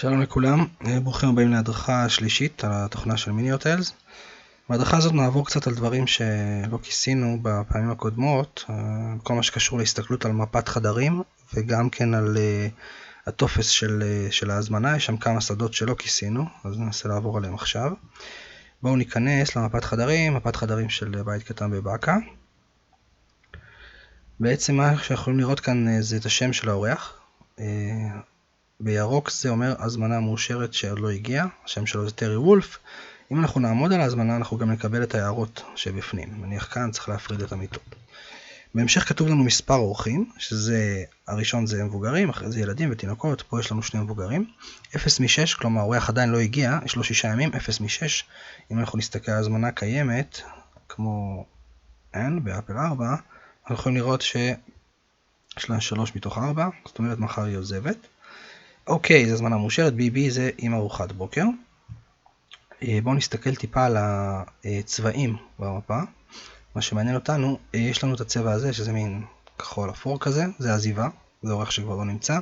שלום לכולם, ברוכים הבאים להדרכה השלישית על התוכנה של מיני-הוטלס. בהדרכה הזאת נעבור קצת על דברים שלא כיסינו בפעמים הקודמות, כל מה שקשור להסתכלות על מפת חדרים וגם כן על הטופס של ההזמנה. יש שם כמה שדות שלא כיסינו, אז ננסה לעבור עליהם עכשיו. בואו ניכנס למפת חדרים, מפת חדרים של בית קטן בבאקה. בעצם מה שאנחנו לראות כאן זה את השם של האורח. בירוק זה אומר הזמנה מאושרת שעוד לא הגיעה, השם שלו זה טרי וולף. אם אנחנו נעמוד על ההזמנה אנחנו גם נקבל את ההערות שבפנים. נניח כאן צריך להפריד את המיטות. בהמשך כתוב לנו מספר אורחים, שזה הראשון זה מבוגרים, אחרי זה ילדים ותינוקות, פה יש לנו שני מבוגרים. 0 מ-6, כלומר האורח עדיין לא הגיע, יש לו 6 ימים, 0 מ-6. אם אנחנו נסתכל על הזמנה קיימת, כמו N באפל 4, אנחנו יכולים לראות שיש לה 3 מתוך 4, זאת אומרת מחר היא עוזבת. אוקיי, זו הזמנה מאושרת, BB זה עם ארוחת בוקר. בואו נסתכל טיפה על הצבעים במפה. מה שמעניין אותנו, יש לנו את הצבע הזה, שזה מין כחול אפור כזה, זה עזיבה, זה אורח שכבר לא נמצא.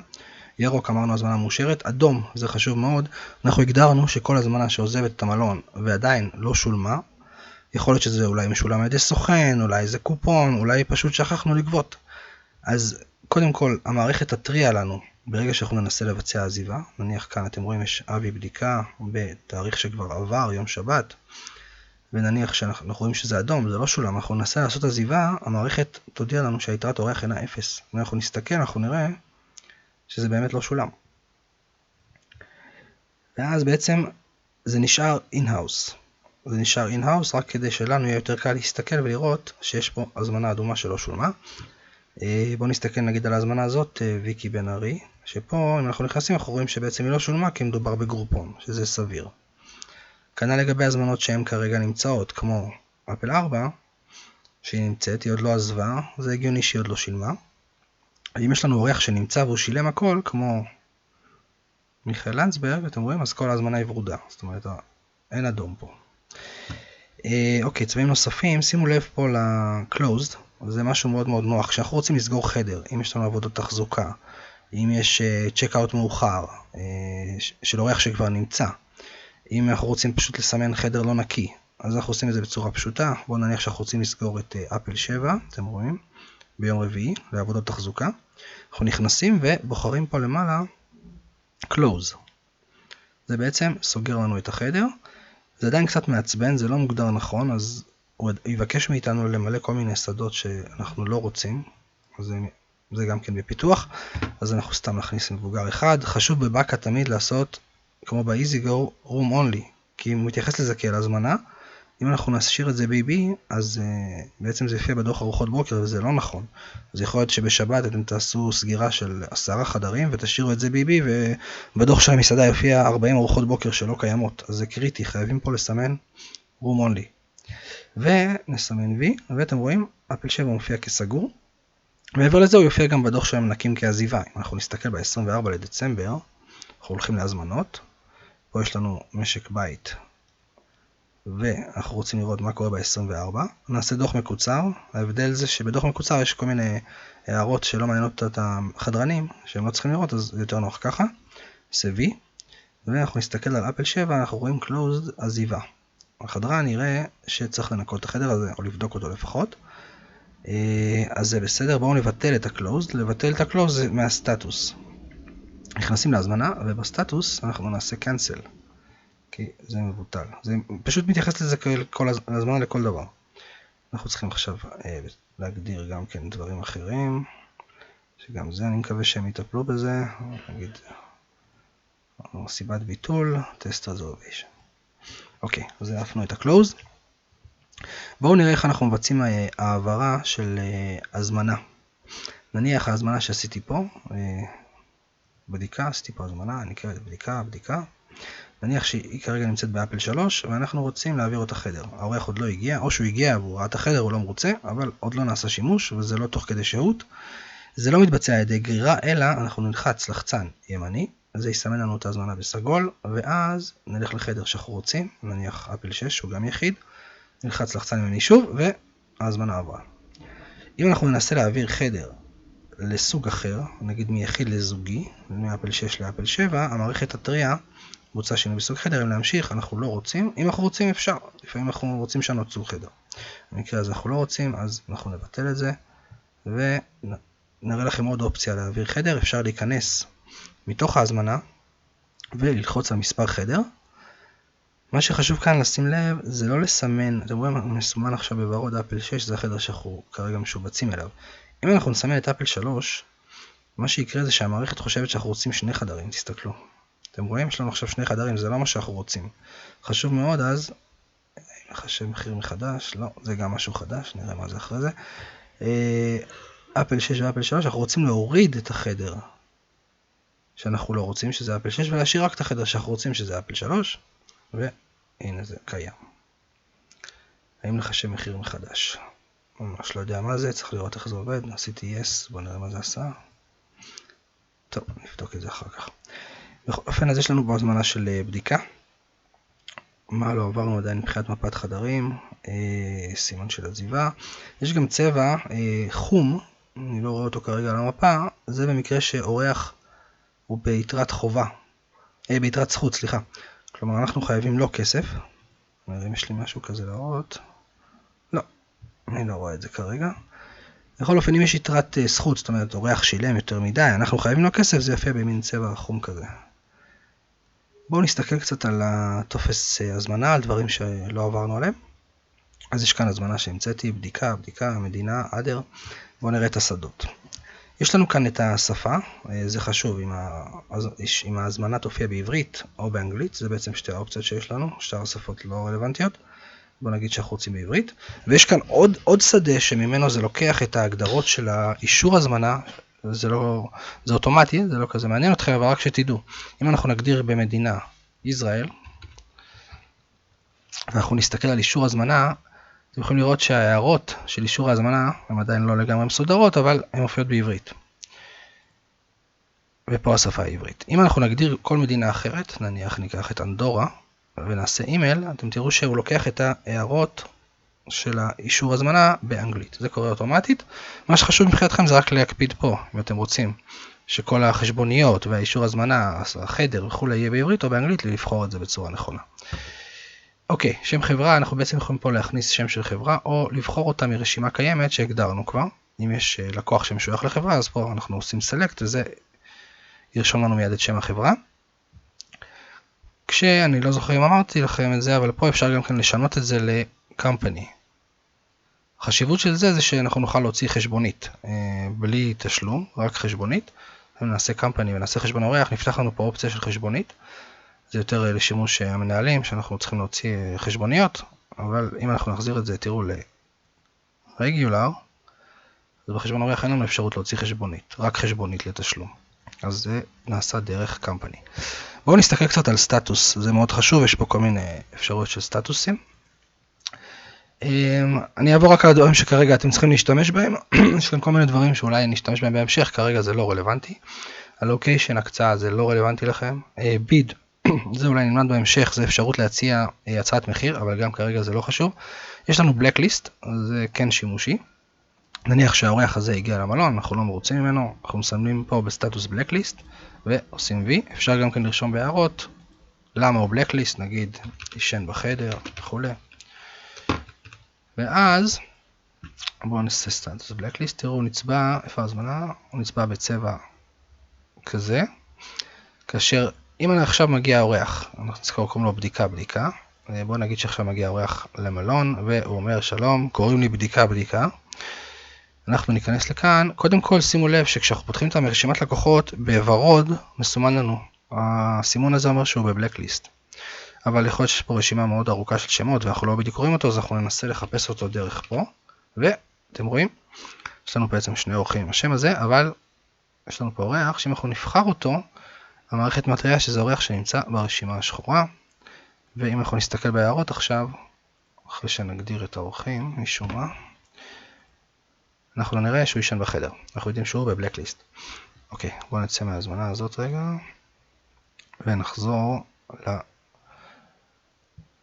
ירוק אמרנו הזמנה מאושרת, אדום, זה חשוב מאוד, אנחנו הגדרנו שכל הזמנה שעוזבת את המלון ועדיין לא שולמה, יכול להיות שזה אולי משולם על ידי סוכן, אולי זה קופון, אולי פשוט שכחנו לגבות. אז קודם כל, המערכת תתריע לנו ברגע שאנחנו ננסה לבצע עזיבה. נניח כאן אתם רואים יש אבי בדיקה בתאריך שכבר עבר, יום שבת, ונניח שאנחנו רואים שזה אדום, זה לא שולם, אנחנו ננסה לעשות עזיבה, המערכת תודיע לנו שהיתרת אורח אינה 0. אם אנחנו נסתכל, אנחנו נראה שזה באמת לא שולם. ואז בעצם זה נשאר in-house. זה נשאר in-house רק כדי שלנו יהיה יותר קל להסתכל ולראות שיש פה הזמנה אדומה שלא שולמה. בואו נסתכל נגיד על ההזמנה הזאת, ויקי בן ארי, שפה אם אנחנו נכנסים אנחנו רואים שבעצם היא לא שולמה כי מדובר בגרופון, שזה סביר. כנ"ל לגבי הזמנות שהן כרגע נמצאות, כמו אפל 4, שהיא נמצאת, היא עוד לא עזבה, זה הגיוני שהיא עוד לא שילמה. אם יש לנו אורח שנמצא והוא שילם הכל, כמו מיכאל לנצברג, אתם רואים, אז כל ההזמנה היא ורודה, זאת אומרת, אין אדום פה. אוקיי, צבעים נוספים, שימו לב פה ל-closed, זה משהו מאוד מאוד נוח. כשאנחנו רוצים לסגור חדר, אם יש לנו עבודות תחזוקה, אם יש צ'ק-אוט מאוחר, של אורח שכבר נמצא, אם אנחנו רוצים פשוט לסמן חדר לא נקי, אז אנחנו עושים את זה בצורה פשוטה. בואו נניח שאנחנו רוצים לסגור את אפל 7, אתם רואים, ביום רביעי, לעבודות תחזוקה. אנחנו נכנסים ובוחרים פה למעלה, close. זה בעצם סוגר לנו את החדר. זה עדיין קצת מעצבן, זה לא מוגדר נכון, אז הוא יבקש מאיתנו למלא כל מיני שדות שאנחנו לא רוצים, אז זה גם כן בפיתוח, אז אנחנו סתם נכניס מבוגר אחד. חשוב בבאקה תמיד לעשות, כמו ב-EasyGo, room only, כי הוא מתייחס לזה כאל הזמנה. אם אנחנו נשאיר את זה BB, אז בעצם זה יופיע בדוח ארוחות בוקר, וזה לא נכון. אז יכול להיות שבשבת אתם תעשו סגירה של 10 חדרים, ותשאירו את זה BB, ובדוח של המסעדה יופיע 40 ארוחות בוקר שלא קיימות. אז זה קריטי, חייבים פה לסמן room only. ונסמן V, ואתם רואים, אפל 7 מופיע כסגור. מעבר לזה הוא יופיע גם בדוח שלהם נקים כעזיבה. אם אנחנו נסתכל ב-24 לדצמבר, אנחנו הולכים להזמנות. פה יש לנו משק בית, ואנחנו רוצים לראות מה קורה ב-24. נעשה דוח מקוצר. ההבדל זה שבדוח מקוצר יש כל מיני הערות שלא מעניינות את החדרנים, שהם לא צריכים לראות, אז יותר נוח ככה. נעשה V, ואנחנו נסתכל על אפל 7, אנחנו רואים closed עזיבה. החדרן יראה שצריך לנקות את החדר הזה, או לבדוק אותו לפחות. אז זה בסדר, בואו נבטל את ה-closed. לבטל את ה-closed זה מהסטטוס. נכנסים להזמנה, ובסטטוס אנחנו נעשה cancel, כי זה מבוטל. זה פשוט מתייחס לזה כל הזמנה לכל דבר. אנחנו צריכים עכשיו להגדיר גם כן דברים אחרים, שגם זה אני מקווה שהם יטפלו בזה. נגיד, סיבת ביטול, test reservation. אוקיי, אז העפנו את ה-closed. בואו נראה איך אנחנו מבצעים העברה של הזמנה. נניח ההזמנה שעשיתי פה, בדיקה, עשיתי פה הזמנה, אני אקרא את בדיקה. נניח שהיא כרגע נמצאת באפל 3, ואנחנו רוצים להעביר אותה חדר. האורח עוד לא הגיע, או שהוא הגיע והוא ראה את החדר, הוא לא מרוצה, אבל עוד לא נעשה שימוש, וזה לא תוך כדי שהות. זה לא מתבצע על ידי גרירה, אלא אנחנו נלחץ לחצן ימני, זה יסמן לנו את ההזמנה בסגול, ואז נלך לחדר שאנחנו רוצים, נניח אפל 6, הוא גם יחיד, נלחץ לחצן ימני שוב, וההזמנה עברה. אם אנחנו ננסה להעביר חדר לסוג אחר, נגיד מיחיד לזוגי, מאפל 6 לאפל 7, המערכת תתריע, בוצע שינוי בסוג חדר, אם להמשיך, אנחנו לא רוצים, אם אנחנו רוצים אפשר, לפעמים אנחנו רוצים לשנות סוג חדר. במקרה הזה אנחנו לא רוצים, אז אנחנו נבטל את זה, ונראה לכם עוד אופציה להעביר חדר, אפשר להיכנס מתוך ההזמנה, וללחוץ על מספר חדר. מה שחשוב כאן לשים לב, זה לא לסמן, אתם רואים, הוא מסומן עכשיו בוורוד אפל 6, זה החדר שאנחנו כרגע משובצים אליו. אם אנחנו נסמן את אפל 3, מה שיקרה זה שהמערכת חושבת שאנחנו רוצים 2 חדרים, תסתכלו. אתם רואים? יש לנו עכשיו 2 חדרים, זה לא מה שאנחנו רוצים. חשוב מאוד, אז, נחשב מחיר מחדש, לא, זה גם משהו חדש, נראה מה זה אחרי זה. אפל 6 ואפל 3, אנחנו רוצים להוריד את החדר שאנחנו לא רוצים, שזה אפל 6, ולהשאיר רק את החדר שאנחנו רוצים, שזה אפל 3, והנה זה קיים. האם לחשב מחיר מחדש? ממש לא יודע מה זה, צריך לראות איך זה עובד, עשיתי yes, בוא נראה מה זה עשה. טוב, נבדוק את זה אחר כך. בכל אופן, אז יש לנו בהזמנה של בדיקה. מה לא עברנו עדיין מבחינת מפת חדרים, סימן של עזיבה. יש גם צבע חום, אני לא רואה אותו כרגע על המפה, זה במקרה שאורח הוא ביתרת חובה, ביתרת זכות, סליחה. כלומר, אנחנו חייבים לו כסף. נראה אם יש לי משהו כזה להראות. לא, אני לא רואה את זה כרגע. בכל אופן, אם יש יתרת זכות, זאת אומרת, אורח שילם יותר מדי, אנחנו חייבים לו כסף, זה יפה במין צבע חום כזה. בואו נסתכל קצת על הטופס הזמנה, על דברים שלא עברנו עליהם. אז יש כאן הזמנה שהמצאתי, בדיקה, מדינה, אדר. בואו נראה את השדות. יש לנו כאן את השפה, זה חשוב, אם ההזמנה תופיע בעברית או באנגלית, זה בעצם שתי האופציות שיש לנו, שאר השפות לא רלוונטיות. בואו נגיד שאנחנו רוצים בעברית. ויש כאן עוד שדה שממנו זה לוקח את ההגדרות של האישור הזמנה, זה אוטומטי, זה לא כזה מעניין אתכם, אבל רק שתדעו. אם אנחנו נגדיר במדינה ישראל, ואנחנו נסתכל על אישור הזמנה, אתם יכולים לראות שההערות של אישור ההזמנה הן עדיין לא לגמרי מסודרות, אבל הן מופיעות בעברית. ופה השפה העברית. אם אנחנו נגדיר כל מדינה אחרת, נניח ניקח את אנדורה, ונעשה אימייל, אתם תראו שהוא לוקח את ההערות של האישור הזמנה באנגלית. זה קורה אוטומטית. מה שחשוב מבחינתכם זה רק להקפיד פה, אם אתם רוצים, שכל החשבוניות והאישור הזמנה, החדר וכו' יהיה בעברית או באנגלית, לבחור את זה בצורה נכונה. אוקיי, שם חברה, אנחנו בעצם יכולים פה להכניס שם של חברה, או לבחור אותה מרשימה קיימת שהגדרנו כבר. אם יש לקוח שמשוייך לחברה, אז פה אנחנו עושים סלקט, וזה ירשום לנו מיד את שם החברה. כשאני לא זוכר אם אמרתי לכם את זה, אבל פה אפשר גם כן לשנות את זה ל-company. החשיבות של זה שאנחנו נוכל להוציא חשבונית, בלי תשלום, רק חשבונית. אם נעשה company ונעשה חשבון אורח, נפתח לנו פה אופציה של חשבונית. זה יותר לשימוש המנהלים, שאנחנו צריכים להוציא חשבוניות, אבל אם אנחנו נחזיר את זה, תראו ל-regular, אז בחשבון אורח אין לנו אפשרות להוציא חשבונית, רק חשבונית לתשלום. אז זה נעשה דרך company. בואו נסתכל קצת על סטטוס, זה מאוד חשוב, יש פה כל מיני אפשרויות של סטטוסים. אני אעבור רק על הדברים שכרגע אתם צריכים להשתמש בהם, יש כאן כל מיני דברים שאולי נשתמש בהם בהמשך, כרגע זה לא רלוונטי. הלוקיישן, הקצאה, זה לא רלוונטי לכם. ביד, זה אולי נלמד בהמשך, זה אפשרות להציע הצעת מחיר, אבל גם כרגע זה לא חשוב. יש לנו blacklist, זה כן שימושי. נניח שהאורח הזה הגיע למלון, אנחנו לא מרוצים ממנו, אנחנו מסמנים פה בסטטוס blacklist, ועושים וי. אפשר גם כן לרשום בהערות, למה הוא blacklist, נגיד, ישן בחדר, וכו'. ואז, בואו נעשה סטטוס blacklist, תראו, הוא נצבע, איפה הזמנה? הוא נצבע בצבע כזה, כאשר אם עכשיו מגיע האורח, אנחנו קוראים לו בדיקה, בואו נגיד שעכשיו מגיע האורח למלון, והוא אומר שלום, קוראים לי בדיקה, אנחנו ניכנס לכאן, קודם כל שימו לב שכשאנחנו פותחים את הרשימת לקוחות, בוורוד מסומן לנו, הסימון הזה אומר שהוא בבלקליסט, אבל יכול להיות שיש פה רשימה מאוד ארוכה של שמות, ואנחנו לא בדיוק קוראים אותו, אז אנחנו ננסה לחפש אותו דרך פה, ואתם רואים, יש לנו בעצם 2 אורחים עם השם הזה, אבל יש לנו פה אורח, שאם אנחנו נבחר אותו, המערכת מתריעה שזה אורח שנמצא ברשימה השחורה, ואם אנחנו נסתכל בהערות עכשיו, אחרי שנגדיר את האורחים, משום מה, אנחנו נראה שהוא ישן בחדר. אנחנו יודעים שהוא בבלקליסט. אוקיי, בואו נצא מההזמנה הזאת רגע, ונחזור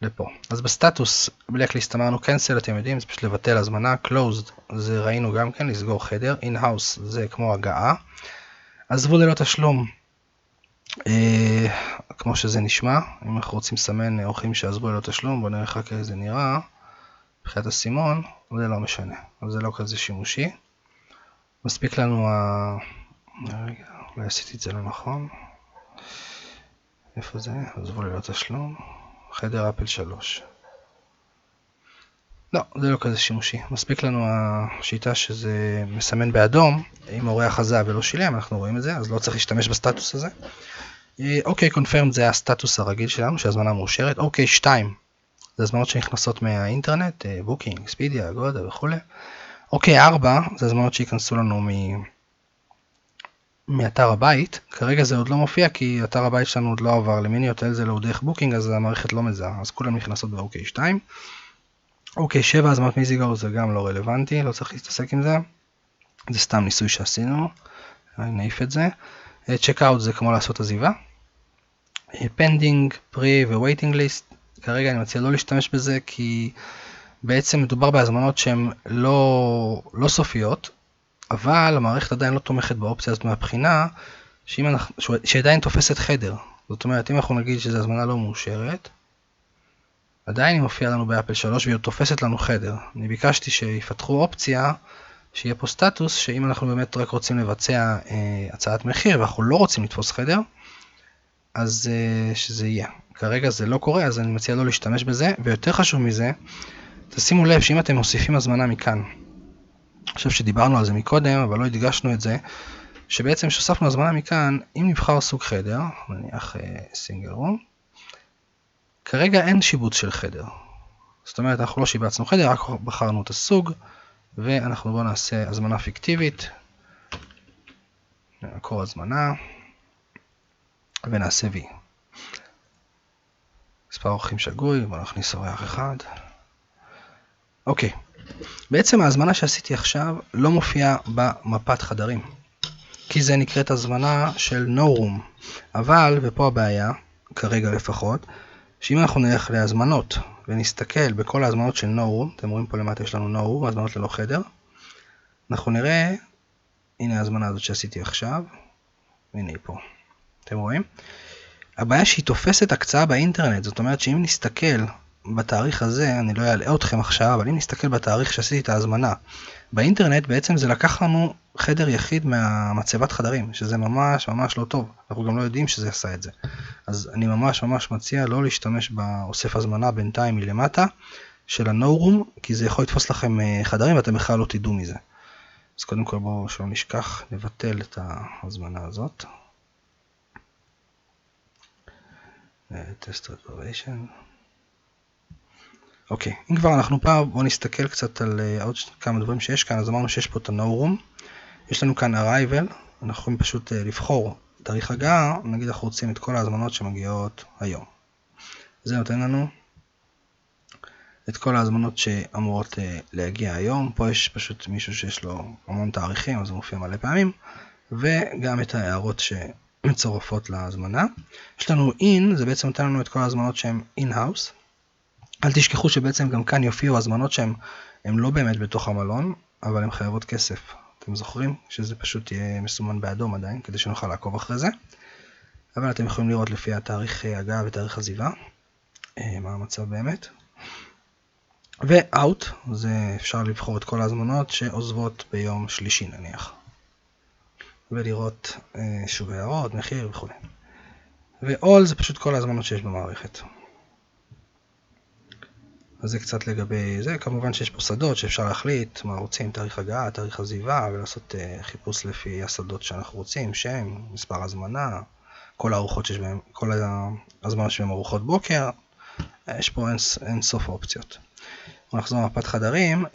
לפה. אז בסטטוס בלקליסט אמרנו cancel, אתם יודעים, זה פשוט לבטל הזמנה, closed זה ראינו גם כן, לסגור חדר, in-house זה כמו הגעה, עזבו ללא תשלום, כמו שזה נשמע, אם אנחנו רוצים לסמן אורחים שעזבו ללא תשלום, בואו נראה איך זה נראה, מבחינת הסימון, זה לא משנה, אז זה לא כזה שימושי, מספיק לנו רגע, אולי עשיתי את זה לא נכון, איפה זה? עזבו ללא תשלום, חדר אפל 3. לא, זה לא כזה שימושי. מספיק לנו השיטה שזה מסמן באדום, אם אורח עזב ולא שילם, אנחנו רואים את זה, אז לא צריך להשתמש בסטטוס הזה. אוקיי, confirm זה הסטטוס הרגיל שלנו, שהזמנה מאושרת. אוקיי, 2, זה הזמנות שנכנסות מהאינטרנט, בוקינג, אקספדיה, אגודה וכו'. אוקיי, 4, זה הזמנות שיכנסו לנו מאתר הבית. כרגע זה עוד לא מופיע, כי אתר הבית שלנו עוד לא עבר למיני הוטל, זה לא דרך בוקינג, אז המערכת לא מזהה, אז כולם נכנסות באוקיי 2. אוקיי, 7 הזמנות מיזיגור זה גם לא רלוונטי, לא צריך להתעסק עם זה. זה סתם ניסוי שעשינו, נעיף את זה. צ'ק-אאוט זה כמו לעשות עזיבה. פנדינג, פרי ווייטינג ליסט, כרגע אני מציע לא להשתמש בזה, כי בעצם מדובר בהזמנות שהן לא סופיות, אבל המערכת עדיין לא תומכת באופציה הזאת מהבחינה, שעדיין תופסת חדר. זאת אומרת, אם אנחנו נגיד שזו הזמנה לא מאושרת, עדיין היא מופיעה לנו באפל 3 והיא תופסת לנו חדר. אני ביקשתי שיפתחו אופציה, שיהיה פה סטטוס, שאם אנחנו באמת רק רוצים לבצע הצעת מחיר, ואנחנו לא רוצים לתפוס חדר, אז שזה יהיה. כרגע זה לא קורה, אז אני מציע לא להשתמש בזה, ויותר חשוב מזה, תשימו לב שאם אתם מוסיפים הזמנה מכאן, אני חושב שדיברנו על זה מקודם, אבל לא הדגשנו את זה, שבעצם שהוספנו הזמנה מכאן, אם נבחר סוג חדר, נניח סינגל רום, כרגע אין שיבוץ של חדר. זאת אומרת, אנחנו לא שיבצנו חדר, רק בחרנו את הסוג, ואנחנו בואו נעשה הזמנה פיקטיבית, נעקור הזמנה, ונעשה V. מספר אורחים שגוי, בואו נכניס אורח אחד. אוקיי, בעצם ההזמנה שעשיתי עכשיו לא מופיעה במפת חדרים, כי זה נקראת הזמנה של no room, אבל, ופה הבעיה, כרגע לפחות, שאם אנחנו נלך להזמנות ונסתכל בכל ההזמנות של no room, אתם רואים פה למטה יש לנו no room, הזמנות ללא חדר, אנחנו נראה, הנה ההזמנה הזאת שעשיתי עכשיו, הנה היא פה, אתם רואים? הבעיה שהיא תופסת הקצאה באינטרנט, זאת אומרת שאם נסתכל בתאריך הזה, אני לא אעלה אתכם עכשיו, אבל אם נסתכל בתאריך שעשיתי את ההזמנה, באינטרנט בעצם זה לקח לנו חדר יחיד מהמצבת חדרים, שזה ממש ממש לא טוב, אנחנו גם לא יודעים שזה עשה את זה. אז אני ממש ממש מציע לא להשתמש באוסף הזמנה בינתיים מלמטה של ה-no room, כי זה יכול לתפוס לכם חדרים ואתם בכלל לא תדעו מזה. אז קודם כל בואו שלא נשכח לבטל את ההזמנה הזאת. Test Reservation. אוקיי, אם כבר אנחנו פה, בואו נסתכל קצת על עוד כמה דברים שיש כאן. אז אמרנו שיש פה את ה-no room. יש לנו כאן arrival, אנחנו יכולים פשוט לבחור תאריך הגעה, נגיד אנחנו רוצים את כל ההזמנות שמגיעות היום. זה נותן לנו את כל ההזמנות שאמורות להגיע היום. פה יש פשוט מישהו שיש לו המון תאריכים, אז זה מופיע מלא פעמים, וגם את ההערות שמצורפות להזמנה. יש לנו in, זה בעצם נותן לנו את כל ההזמנות שהן in-house. אל תשכחו שבעצם גם כאן יופיעו הזמנות שהן לא באמת בתוך המלון, אבל הן חייבות כסף. אתם זוכרים שזה פשוט יהיה מסומן באדום עדיין, כדי שנוכל לעקוב אחרי זה. אבל אתם יכולים לראות לפי התאריך הגעה ותאריך עזיבה, מה המצב באמת. ו-out, זה אפשר לבחור את כל ההזמנות שעוזבות ביום שלישי נניח. ולראות שוב הערות, מחיר וכו'. ו-all זה פשוט כל ההזמנות שיש במערכת. אז זה קצת לגבי זה, כמובן שיש פה שדות שאפשר להחליט מה רוצים, תאריך הגעה, תאריך עזיבה, ולעשות חיפוש לפי השדות שאנחנו רוצים, שם, מספר הזמנה, כל הארוחות שיש בהם, כל הזמנות שבהם ארוחות בוקר, יש פה אין סוף אופציות. נחזור למפת חדרים,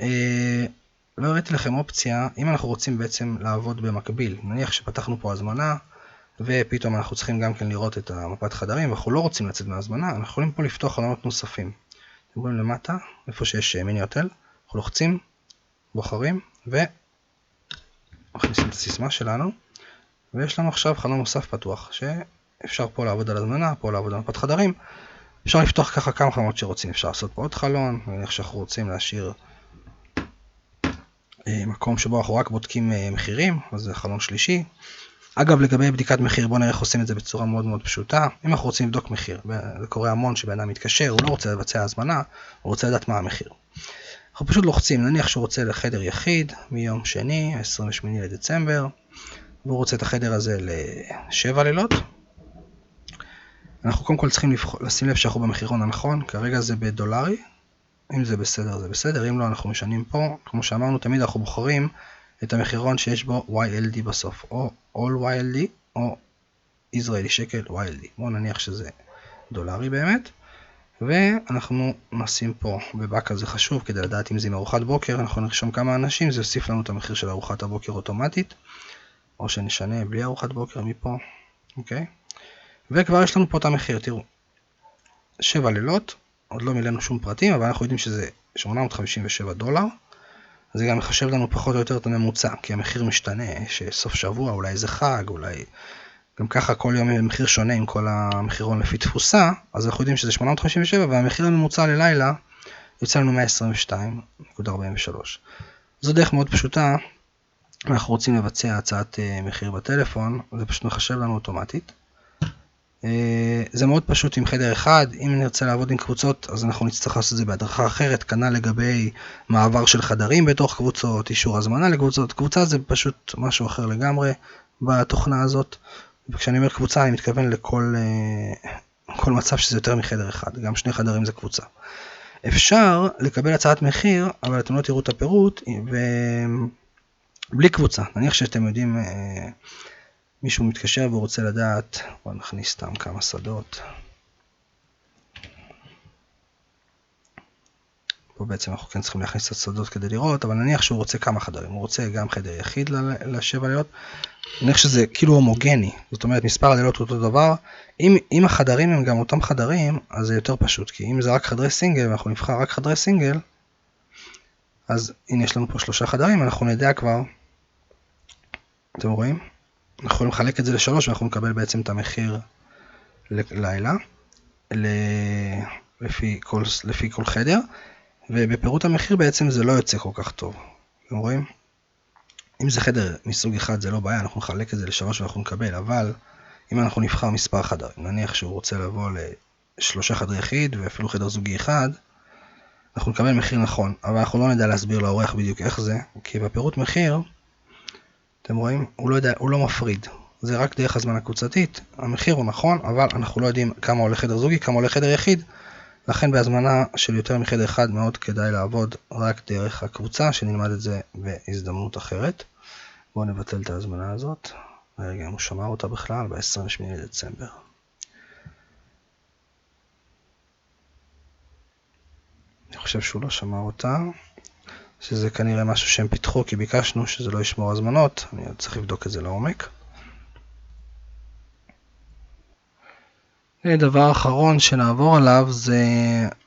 לא הראיתי לכם אופציה, אם אנחנו רוצים בעצם לעבוד במקביל, נניח שפתחנו פה הזמנה, ופתאום אנחנו צריכים גם כן לראות את המפת חדרים, ואנחנו לא רוצים לצאת מהזמנה, אנחנו יכולים פה לפתוח חלונות נוספים. אתם רואים למטה, איפה שיש מיני הוטל, אנחנו לוחצים, בוחרים, ומכניסים את הסיסמה שלנו, ויש לנו עכשיו חלון נוסף פתוח, שאפשר פה לעבוד על הזמנה, פה לעבוד על מפת חדרים, אפשר לפתוח ככה כמה חלונות שרוצים, אפשר לעשות פה עוד חלון, נניח שאנחנו רוצים להשאיר מקום שבו אנחנו רק בודקים מחירים, אז זה חלון שלישי. אגב, לגבי בדיקת מחיר, בואו נראה איך עושים את זה בצורה מאוד מאוד פשוטה. אם אנחנו רוצים לבדוק מחיר, זה קורה המון שבן אדם מתקשר, הוא לא רוצה לבצע הזמנה, הוא רוצה לדעת מה המחיר. אנחנו פשוט לוחצים, נניח שהוא רוצה לחדר יחיד מיום שני, 28 לדצמבר, והוא רוצה את החדר הזה ל7 לילות. אנחנו קודם כל צריכים לשים לב שאנחנו במחירון הנכון, כרגע זה בדולרי, אם זה בסדר זה בסדר, אם לא אנחנו משנים פה, כמו שאמרנו תמיד אנחנו בוחרים את המחירון שיש בו YLD בסוף, או All YLD או ישראלי שקל YLD, בואו נניח שזה דולרי באמת, ואנחנו נשים פה בבאקה, זה חשוב כדי לדעת אם זה עם ארוחת בוקר, אנחנו נרשום כמה אנשים, זה יוסיף לנו את המחיר של ארוחת הבוקר אוטומטית, או שנשנה בלי ארוחת בוקר מפה, אוקיי? וכבר יש לנו פה את המחיר, תראו, 7 לילות, עוד לא מילאנו שום פרטים, אבל אנחנו יודעים שזה $857, זה גם מחשב לנו פחות או יותר את הממוצע, כי המחיר משתנה, שסוף שבוע, אולי זה חג, אולי גם ככה כל יום מחיר שונה עם כל המחירון לפי תפוסה, אז אנחנו יודעים שזה 857, והמחיר הממוצע ללילה יוצא לנו 122.43. זו דרך מאוד פשוטה, אנחנו רוצים לבצע הצעת מחיר בטלפון, זה פשוט מחשב לנו אוטומטית. זה מאוד פשוט עם חדר אחד, אם נרצה לעבוד עם קבוצות אז אנחנו נצטרך לעשות את זה בהדרכה אחרת, כנ"ל לגבי מעבר של חדרים בתוך קבוצות, אישור הזמנה לקבוצות, קבוצה זה פשוט משהו אחר לגמרי בתוכנה הזאת, וכשאני אומר קבוצה אני מתכוון לכל מצב שזה יותר מחדר אחד, גם 2 חדרים זה קבוצה. אפשר לקבל הצעת מחיר, אבל אתם לא תראו את הפירוט, בלי קבוצה, נניח שאתם יודעים מישהו מתקשר והוא רוצה לדעת, בואו נכניס סתם כמה שדות. פה בעצם אנחנו כן צריכים להכניס את השדות כדי לראות, אבל נניח שהוא רוצה כמה חדרים, הוא רוצה גם חדר יחיד ל7 לילות, נניח שזה כאילו הומוגני, זאת אומרת מספר הלילות הוא אותו דבר, אם החדרים הם גם אותם חדרים, אז זה יותר פשוט, כי אם זה רק חדרי סינגל, ואנחנו נבחר רק חדרי סינגל, אז הנה יש לנו פה 3 חדרים, אנחנו נדע כבר, אתם רואים? אנחנו יכולים לחלק את זה ל3 ואנחנו נקבל בעצם את המחיר ללילה לפי כל חדר, ובפירוט המחיר בעצם זה לא יוצא כל כך טוב. אתם רואים? אם זה חדר מסוג אחד זה לא בעיה, אנחנו נחלק את זה ל3 ואנחנו נקבל, אבל אם אנחנו נבחר מספר חדרים, נניח שהוא רוצה לבוא ל3 חדרי יחיד ואפילו חדר זוגי אחד, אנחנו נקבל מחיר נכון, אבל אנחנו לא נדע להסביר לאורח בדיוק איך זה, כי בפירוט מחיר אתם רואים? הוא לא מפריד. זה רק דרך הזמנה קבוצתית. המחיר הוא נכון, אבל אנחנו לא יודעים כמה עולה חדר זוגי, כמה עולה חדר יחיד. לכן בהזמנה של יותר מחדר אחד מאוד כדאי לעבוד רק דרך הקבוצה, שנלמד את זה בהזדמנות אחרת. בואו נבטל את ההזמנה הזאת. רגע, הוא שמר אותה בכלל ב-28 לדצמבר. אני חושב שהוא לא שמר אותה. שזה כנראה משהו שהם פיתחו, כי ביקשנו שזה לא ישמור הזמנות, אני צריך לבדוק את זה לעומק. דבר אחרון שנעבור עליו זה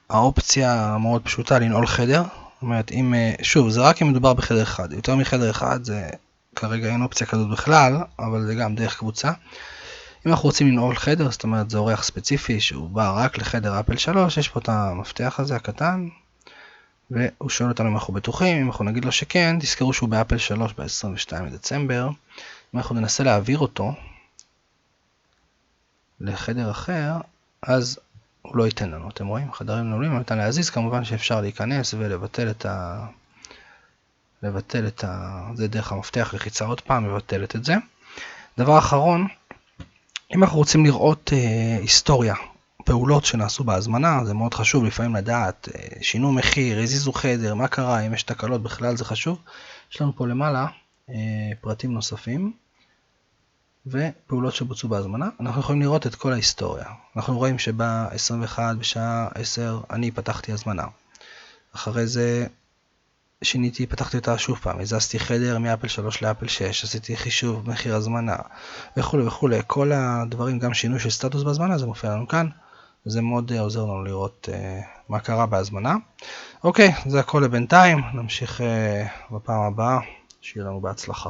האופציה המאוד פשוטה לנעול חדר. זאת אומרת, שוב, זה רק אם מדובר בחדר אחד, יותר מחדר אחד זה כרגע אין אופציה כזאת בכלל, אבל זה גם דרך קבוצה. אם אנחנו רוצים לנעול חדר, זאת אומרת זה אורח ספציפי שהוא בא רק לחדר אפל 3, יש פה את המפתח הזה הקטן, והוא שואל אותנו אם אנחנו בטוחים, אם אנחנו נגיד לו שכן, תזכרו שהוא באפל 3 ב-22 לדצמבר. אם אנחנו ננסה להעביר אותו לחדר אחר, אז הוא לא ייתן לנו. אתם רואים? חדרים נעולים, ניתן להזיז, כמובן שאפשר להיכנס ולבטל זה דרך המפתח, לחיצה עוד פעם, מבטלת את זה. דבר אחרון, אם אנחנו רוצים לראות היסטוריה, פעולות שנעשו בהזמנה, זה מאוד חשוב, לפעמים לדעת, שינו מחיר, הזיזו חדר, מה קרה, אם יש תקלות בכלל זה חשוב. יש לנו פה למעלה פרטים נוספים, ופעולות שבוצעו בהזמנה, אנחנו יכולים לראות את כל ההיסטוריה. אנחנו רואים שב-21 בשעה 10 אני פתחתי הזמנה. אחרי זה פתחתי אותה שוב פעם, הזזתי חדר מאפל 3 לאפל 6, עשיתי חישוב מחיר הזמנה, וכו' וכו'. כל הדברים, גם שינוי של סטטוס בהזמנה, זה מופיע לנו כאן. זה מאוד עוזר לנו לראות מה קרה בהזמנה. אוקיי, זה הכל לבינתיים, נמשיך בפעם הבאה, שיהיה לנו בהצלחה.